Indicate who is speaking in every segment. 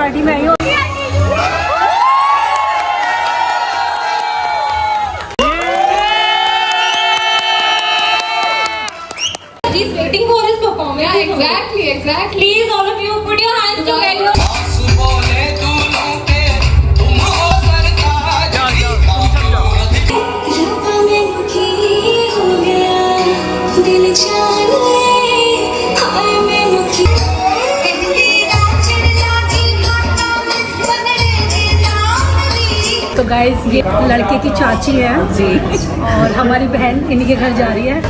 Speaker 1: Party में आई हूँ।
Speaker 2: He's waiting for his performance. Exactly. Please, all of you, put your hands together.
Speaker 1: तो guys ये लड़के की चाची है जी और हमारी बहन इन्हीं के घर जा रही है।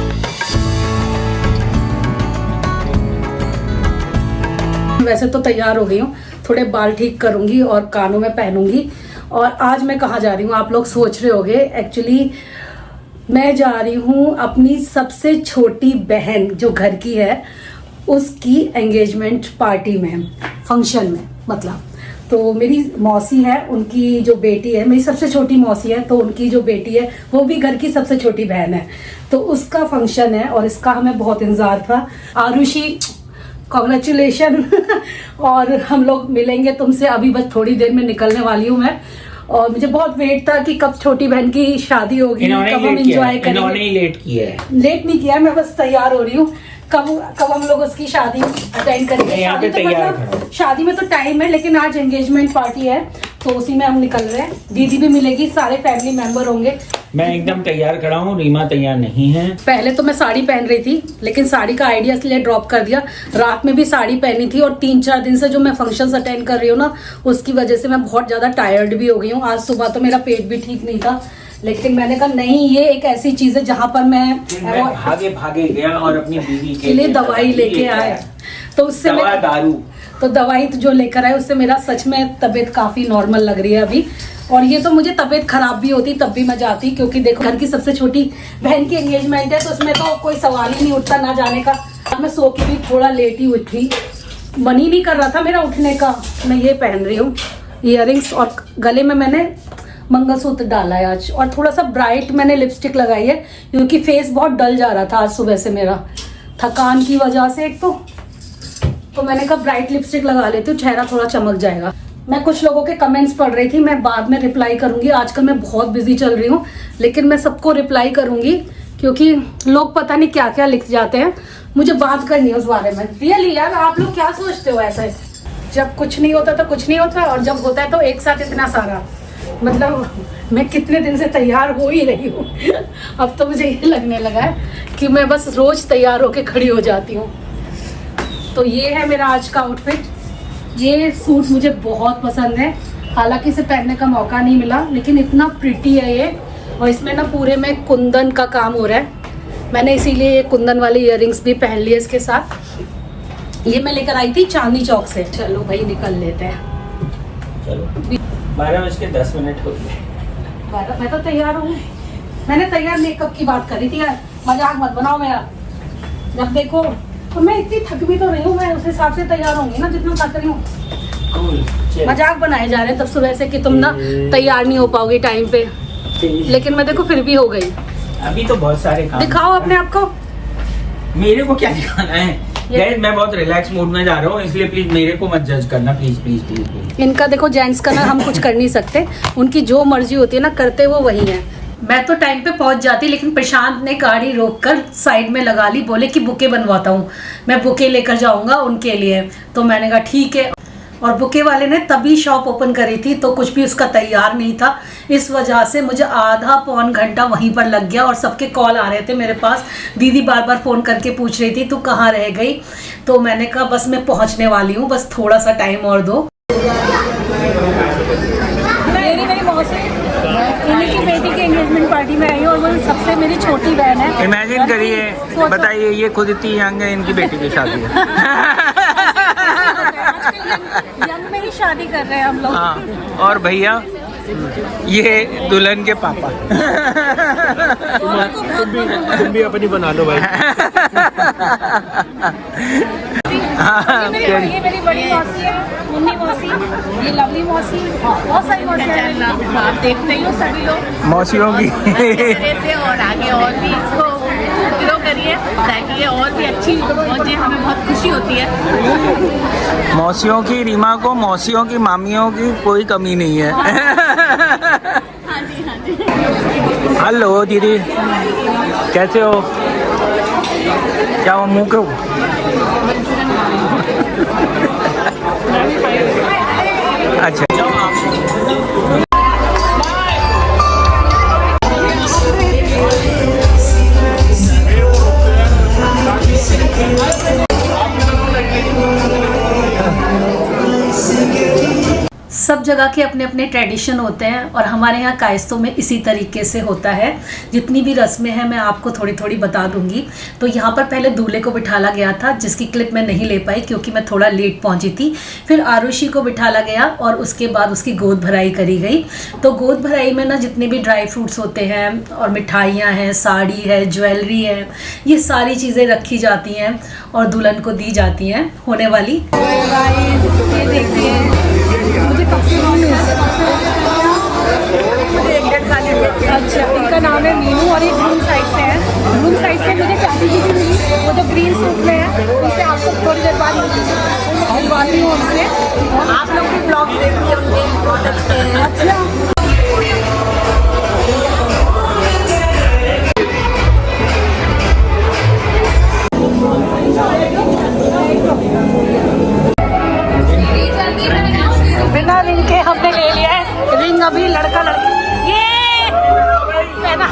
Speaker 1: वैसे तो तैयार हो गई हूँ, थोड़े बाल ठीक करूंगी और कानों में पहनूंगी। और आज मैं कहाँ जा रही हूँ आप लोग सोच रहे होंगे। एक्चुअली मैं जा रही हूँ अपनी सबसे छोटी बहन जो घर की है उसकी एंगेजमेंट पार्टी में, फंक्शन में मतलब। तो मेरी मौसी है, उनकी जो बेटी है, मेरी सबसे छोटी मौसी है, तो उनकी जो बेटी है वो भी घर की सबसे छोटी बहन है। तो उसका फंक्शन है और इसका हमें बहुत इंतजार था। आरुषि कॉन्ग्रेचुलेशन और हम लोग मिलेंगे तुमसे अभी, बस थोड़ी देर में निकलने वाली हूँ मैं। और मुझे बहुत वेट था कि कब छोटी बहन की शादी होगी, कब हम एंजॉय करेंगे।
Speaker 3: इन्होंने ही लेट किया है।
Speaker 1: लेट नहीं किया, मैं बस तैयार हो रही हूँ। कब हम लोग उसकी शादी अटेंड करेंगे। शादी तो मतलब शादी में तो टाइम है, लेकिन आज एंगेजमेंट पार्टी है तो उसी में हम निकल रहे हैं। दीदी भी मिलेगी, सारे फैमिली मेंबर होंगे।
Speaker 3: मैं एकदम तैयार खड़ा हूँ, रीमा तैयार नहीं है।
Speaker 1: पहले तो मैं साड़ी पहन रही थी, लेकिन साड़ी का आइडिया इसलिए ड्रॉप कर दिया। रात में भी साड़ी पहनी थी और 3-4 दिन से जो मैं फंक्शंस अटेंड कर रही हूँ ना, उसकी वजह से मैं बहुत ज्यादा टायर्ड भी हो गई हूँ। आज सुबह तो मेरा पेट भी ठीक नहीं था, लेकिन मैंने कहा नहीं, ये एक ऐसी चीज है जहाँ पर मैं
Speaker 3: भागे गया और अपनी बीवी के
Speaker 1: लिए दवाई लेके आया। तो उससे दवाई जो लेकर आए उससे मेरा सच में तबीयत काफी नॉर्मल लग रही है अभी। और ये तो मुझे तबीयत खराब भी होती तब भी मैं जाती, क्योंकि देखो घर की सबसे छोटी बहन की एंगेजमेंट है तो उसमें तो कोई सवाल ही नहीं उठता ना जाने का। अब मैं सो के भी थोड़ा लेट ही उठी, मन ही नहीं कर रहा था मेरा उठने का। मैं ये पहन रही हूँ इयररिंग्स और गले में मैंने मंगलसूत्र डाला है आज, और थोड़ा सा ब्राइट मैंने लिपस्टिक लगाई है क्योंकि फेस बहुत डल जा रहा था आज सुबह से मेरा, थकान की वजह से एक तो मैंने कहा ब्राइट लिपस्टिक लगा लेती हूँ, चेहरा थोड़ा चमक जाएगा। मैं कुछ लोगों के कमेंट्स पढ़ रही थी, मैं बाद में रिप्लाई करूंगी। आजकल मैं बहुत बिजी चल रही हूँ, लेकिन मैं सबको रिप्लाई करूंगी क्योंकि लोग पता नहीं क्या क्या लिख जाते हैं। मुझे बात करनी है उस बारे में। रियली यार, आप लोग क्या सोचते हो ऐसे? जब कुछ नहीं होता तो कुछ नहीं होता, और जब होता है तो एक साथ इतना सारा। मतलब मैं कितने दिन से तैयार हो ही रही हूँ अब तो मुझे ये लगने लगा है कि मैं बस रोज तैयार होके खड़ी हो जाती हूँ। तो ये है मेरा आज का आउटफिट। ये सूट मुझे बहुत पसंद है, हालांकि इसे पहनने का मौका नहीं मिला, लेकिन इतना प्रिटी है ये। और इसमें ना पूरे में कुंदन का काम हो रहा है, मैंने इसीलिए ये कुंदन वाले इयररिंग्स भी पहन लिए इसके साथ। ये मैं लेकर आई थी चांदनी चौक से। चलो भाई निकल लेते हैं।
Speaker 3: चलो 12:10 हो गए।
Speaker 1: मैं तो तैयार हूँ। मैंने तैयार मेकअप की बात करी थी यार, मजाक मत बनाओ मेरा। जब देखो तो मैं इतनी थक भी तो रही हूँ, मैं उस हिसाब से तैयार होंगी ना जितना थक रही हूँ। मजाक बनाए जा रहे हैं तब सुबह से कि तुम ना तैयार नहीं हो पाओगे टाइम पे, लेकिन मैं देखो फिर भी हो गई।
Speaker 3: अभी तो बहुत सारे काम।
Speaker 1: दिखाओ अपने आप को।
Speaker 3: मेरे को क्या दिखाना है? मैं बहुत रिलैक्स मूड में जा रहा हूँ, इसलिए प्लीज मेरे को मत जज करना, प्लीज प्लीज प्लीज प्लीज।
Speaker 1: इनका देखो, जेंट्स का ना हम कुछ कर नहीं सकते, उनकी जो मर्जी होती है ना करते वो वही है। मैं तो टाइम पे पहुंच जाती, लेकिन प्रशांत ने गाड़ी रोककर साइड में लगा ली, बोले कि बुके बनवाता हूँ, मैं बुके लेकर जाऊंगा उनके लिए। तो मैंने कहा ठीक है। और बुके वाले ने तभी शॉप ओपन करी थी तो कुछ भी उसका तैयार नहीं था, इस वजह से मुझे आधा पौन घंटा वहीं पर लग गया। और सबके कॉल आ रहे थे मेरे पास, दीदी बार बार फ़ोन करके पूछ रही थी तू कहाँ रह गई। तो मैंने कहा बस मैं पहुँचने वाली हूँ, बस थोड़ा सा टाइम और दो। मेरी मौसी इन्हीं की बेटी की एंगेजमेंट पार्टी में आई हूँ और वो सबसे मेरी छोटी बहन है।
Speaker 3: इमेजिन करिए, बताइए, ये खुद इतनी यंग है, इनकी बेटी की शादी है।
Speaker 1: यंग में ही शादी कर रहे हैं हम लोग।
Speaker 3: हाँ, और भैया ये दुल्हन के पापा।
Speaker 4: तुम भी अपनी बना लो भाई।
Speaker 3: हाँ,
Speaker 1: ये मेरी बड़ी मौसी है, मुन्नी मौसी, ये लवली मौसी, बहुत सारी मौसियाँ हैं।
Speaker 4: आप देखते ही हो सभी लोग
Speaker 3: मौसियों की
Speaker 4: तरह से, और आगे और भी इसको ग्रो करिए ताकि ये और भी अच्छी पहुंचे। हमें बहुत खुशी होती है।
Speaker 3: मौसियों की, रीमा को मौसियों की, मामियों की कोई कमी नहीं है।
Speaker 4: हाँ जी, हाँ जी।
Speaker 3: हेलो दीदी, कैसे हो? क्या वो मुँह क्यों? अच्छा,
Speaker 1: सब जगह के अपने अपने ट्रेडिशन होते हैं और हमारे यहाँ कायस्तों में इसी तरीके से होता है। जितनी भी रस्में हैं मैं आपको थोड़ी थोड़ी बता दूंगी। तो यहाँ पर पहले दूल्हे को बिठाला गया था, जिसकी क्लिप मैं नहीं ले पाई क्योंकि मैं थोड़ा लेट पहुँची थी। फिर आरुषि को बिठाला गया और उसके बाद उसकी गोद भराई करी गई। तो गोद भराई में ना जितने भी ड्राई फ्रूट्स होते हैं और मिठाइयाँ हैं, साड़ी है, ज्वेलरी है, ये सारी चीज़ें रखी जाती हैं और दुल्हन को दी जाती हैं होने वाली। ये देखिए, मुझे कब से नाम अच्छा, इनका नाम है मीनू और ये ग्रूम साइड से है। ग्रूम साइड से मुझे चाची जी भी मिली, वो जो ग्रीन सूट में है, उनसे आपको थोड़ी देर बाद मिलवाती हूँ उनसे।
Speaker 4: आप लोग भी ब्लॉग देखिए उनके, बहुत अच्छे हैं।
Speaker 1: अच्छा, बिना रिंग के हमने ले लिया है। रिंग अभी लड़का लड़की ये पहना।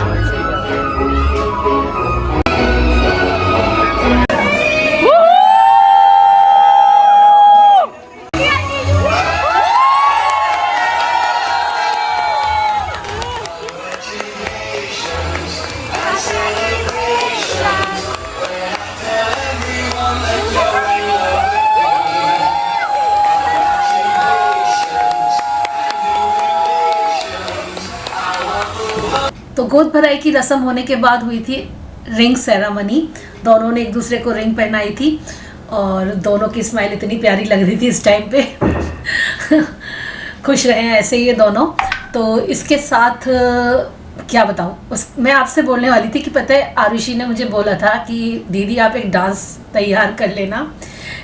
Speaker 1: तो गोद भराई की रस्म होने के बाद हुई थी रिंग सेरेमनी। दोनों ने एक दूसरे को रिंग पहनाई थी और दोनों की स्माइल इतनी प्यारी लग रही थी इस टाइम पे। खुश रहे हैं ऐसे ही ये दोनों। तो इसके साथ क्या बताऊँ, मैं आपसे बोलने वाली थी कि पता है आरुषि ने मुझे बोला था कि दीदी आप एक डांस तैयार कर लेना,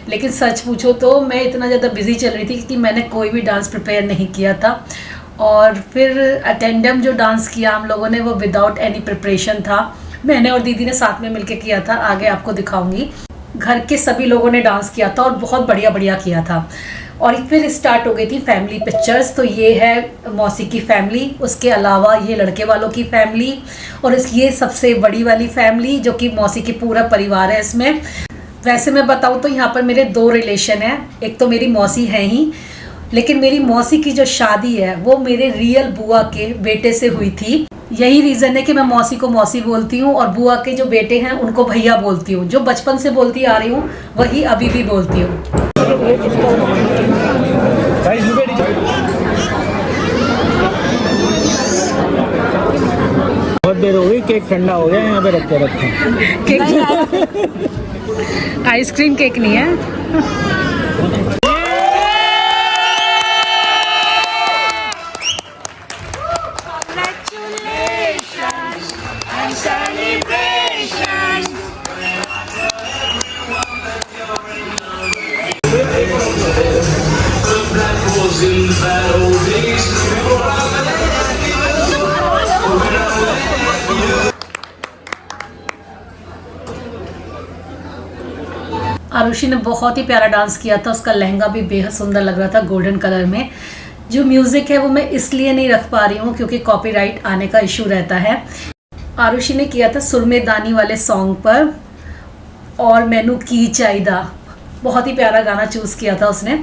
Speaker 1: लेकिन सच पूछो तो मैं इतना ज़्यादा बिजी चल रही थी कि मैंने कोई भी डांस प्रिपेयर नहीं किया था। और फिर अटेंडम जो डांस किया हम लोगों ने वो विदाउट एनी प्रिपरेशन था। मैंने और दीदी ने साथ में मिलके किया था, आगे आपको दिखाऊंगी। घर के सभी लोगों ने डांस किया था और बहुत बढ़िया बढ़िया किया था। और फिर स्टार्ट हो गई थी फैमिली पिक्चर्स। तो ये है मौसी की फैमिली, उसके अलावा ये लड़के वालों की फैमिली और ये सबसे बड़ी वाली फैमिली जो कि मौसी की पूरा परिवार है इसमें। वैसे मैं बताऊँ तो यहाँ पर मेरे दो रिलेशन हैं। एक तो मेरी मौसी है ही, लेकिन मेरी मौसी की जो शादी है वो मेरे रियल बुआ के बेटे से हुई थी। यही रीज़न है कि मैं मौसी को मौसी बोलती हूँ और बुआ के जो बेटे हैं उनको भैया बोलती हूँ। जो बचपन से बोलती आ रही हूँ वही अभी भी बोलती हूँ।
Speaker 3: बहुत देर हो गई, केक ठंडा हो गया, यहाँ पे रखे
Speaker 1: आइसक्रीम केक नहीं है। आरुषि ने बहुत ही प्यारा डांस किया था। उसका लहंगा भी बेहद सुंदर लग रहा था गोल्डन कलर में। जो म्यूज़िक है वो मैं इसलिए नहीं रख पा रही हूँ क्योंकि कॉपीराइट आने का इशू रहता है। आरुषि ने किया था सुरमे दानी वाले सॉन्ग पर और मैनू की चाहिदा, बहुत ही प्यारा गाना चूज़ किया था उसने।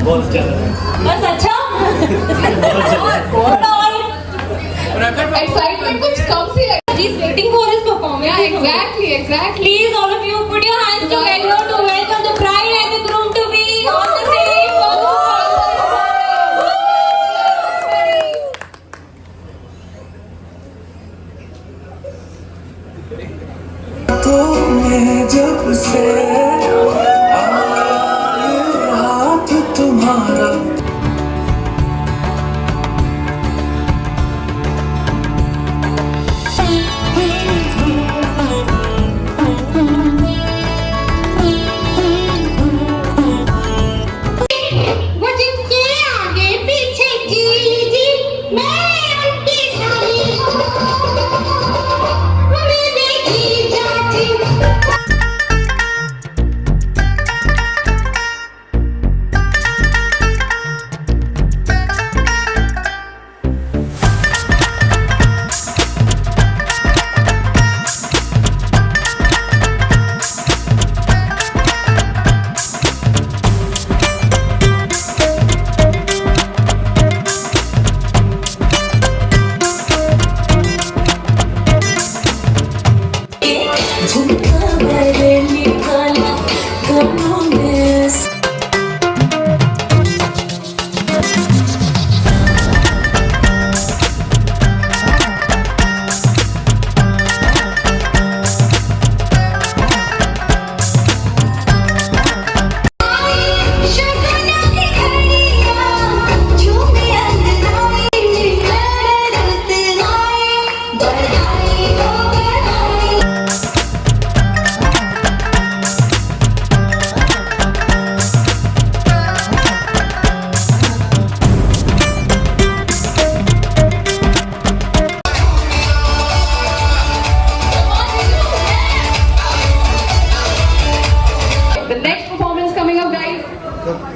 Speaker 2: बस अच्छा एक्साइटमेंट कुछ कम सी है He's waiting for his performance. Exactly. Please, all of you, put your hands together to welcome the bride and the groom to be on the stage.
Speaker 5: तो मैं जब से हाथ तुम्हारा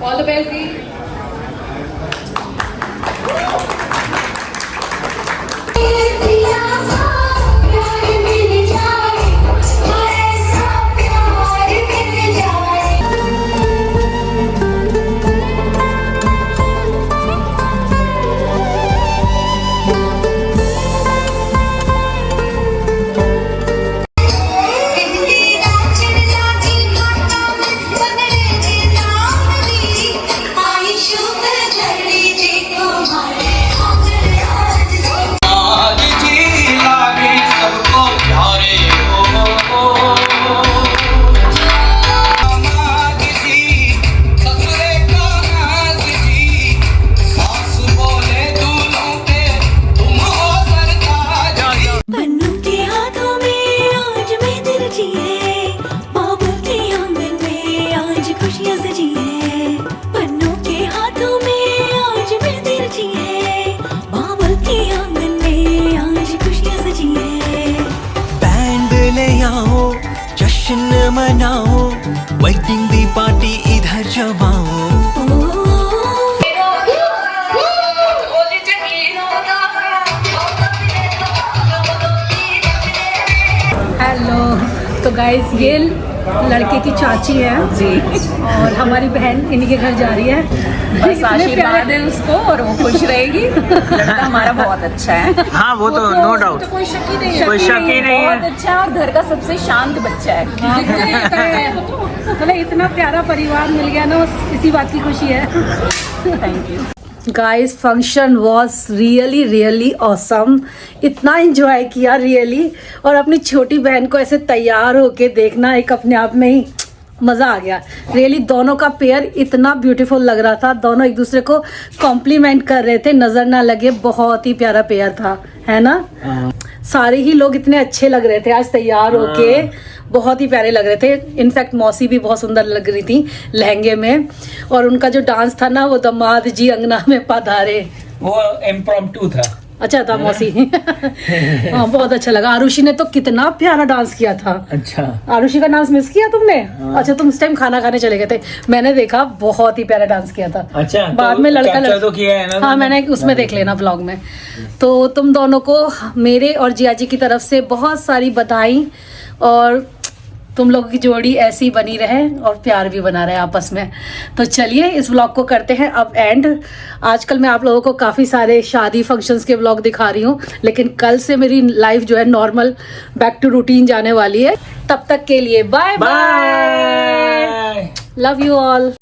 Speaker 2: All the best, Dee. जश्न मनाओ वेडिंग दी party इधर जमाओ
Speaker 1: हेलो, तो गाइस ये लड़के की चाची है जी और हमारी बहन इन्हीं के घर जा रही है।
Speaker 4: बस आशीर्वाद है उसको और वो खुश रहेगी। लड़का हमारा बहुत अच्छा है।
Speaker 3: हाँ वो तो नो डाउट,
Speaker 1: कोई शक ही नहीं है,
Speaker 3: कोई शक ही नहीं
Speaker 4: बहुत
Speaker 3: है।
Speaker 4: अच्छा है और घर का सबसे शांत बच्चा है।
Speaker 1: मतलब इतना प्यारा परिवार मिल गया ना, इसी बात की खुशी है।
Speaker 4: Thank you
Speaker 1: guys, function was really awesome. इतना एंजॉय किया रियली, और अपनी छोटी बहन को ऐसे तैयार होके देखना एक अपने आप में ही मज़ा आ गया। रियली दोनों का पेयर इतना ब्यूटीफुल लग रहा था, दोनों एक दूसरे को कॉम्प्लीमेंट कर रहे थे, नज़र ना लगे, बहुत ही प्यारा पेयर था, है ना। सारे ही लोग इतने अच्छे लग रहे थे आज तैयार होके, बहुत ही प्यारे लग रहे थे। इनफैक्ट मौसी भी बहुत सुंदर लग रही थी लहंगे में, और उनका जो डांस था ना, वो दामाद जी अंगना में पधारे,
Speaker 3: वो इम्प्रॉम्प्टू था।
Speaker 1: अच्छा था मौसी। हाँ बहुत अच्छा लगा। आरुषि ने तो कितना प्यारा डांस किया था।
Speaker 3: अच्छा,
Speaker 1: आरुषि का डांस मिस किया तुमने? अच्छा, तुम उस टाइम खाना खाने चले गए थे, मैंने देखा, बहुत ही प्यारा डांस किया था।
Speaker 3: अच्छा,
Speaker 1: बाद में लड़का
Speaker 3: तो किया है ना?
Speaker 1: हाँ मैंने उसमें देख लेना व्लॉग में। तो तुम दोनों को मेरे और जिया जी की तरफ से बहुत सारी बधाई, और तुम लोगों की जोड़ी ऐसी बनी रहे और प्यार भी बना रहे आपस में। तो चलिए इस व्लॉग को करते हैं अब एंड। आजकल मैं आप लोगों को काफ़ी सारे शादी फंक्शंस के व्लॉग दिखा रही हूँ, लेकिन कल से मेरी लाइफ जो है नॉर्मल बैक टू रूटीन जाने वाली है। तब तक के लिए bye bye, love you all.